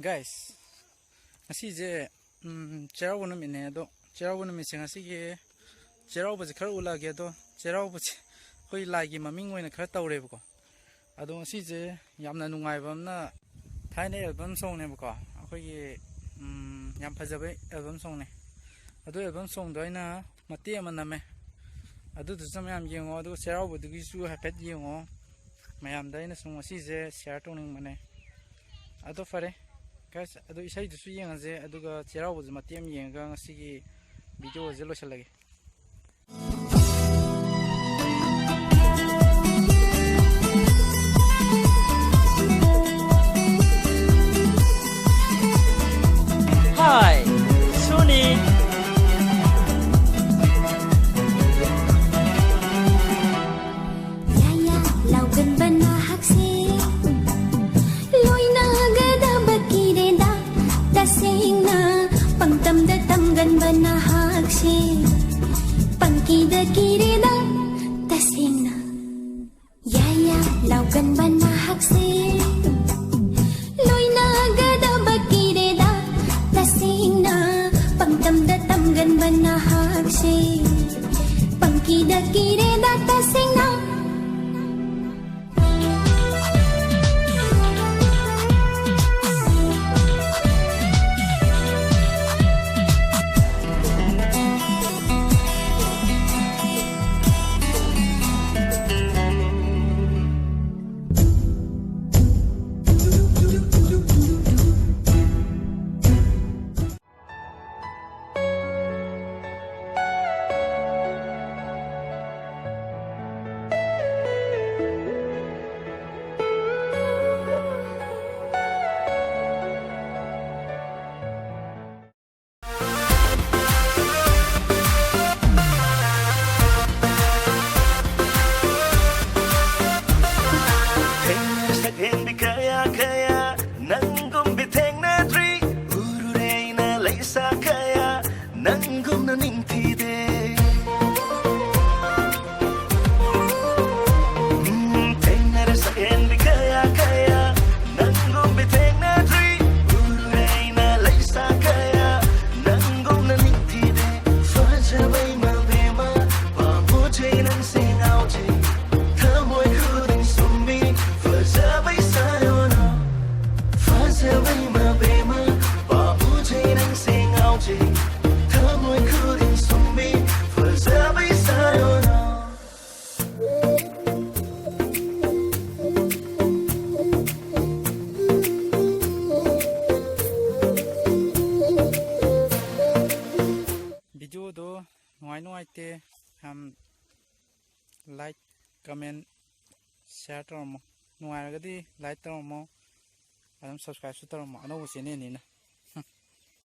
Guys, ngasi cherau numit ne ado cherau numit se ngasi ge cherau ba khar ula ge ado cherau ba khoi lai gi maming oina khar tawre ba ko ado ngasi je yamna nungai ba na thaine album song ne ba ko akhoi ge yam phajabe album song ne ado album song do ina mate ama name ado du sam yam yengo ado cherau ba du gi su hapet yengo mayam da ina song ngasi je share to ning mane ado fare guys ado isai du su yengaje aduga cherau bu matem yenga ngasi gi video je lo chalage Hi Sony Yaya laugan bana hakse loina gada bakireda tasena pangtam da tamgan bana hakse pangki da kireda tasena Yaya laugan bana hakse loina gada bakireda tasena pangtam da tamgan bana hakse pangki da kireda tasena Nangum na ningtide Tenare sa endi kaya kaya Nangum biteng na dri Ururay na laysa kaya Nangum na ningtide Fajabay mabema Pabujay ng singaw jay Tamoy kuding sumbi Fajabay sayo na Fajabay mabema Pabujay ng singaw jay video do nuai te ham like comment share to mo nuai ga di like to mo adam subscribe to mo ano channel ni na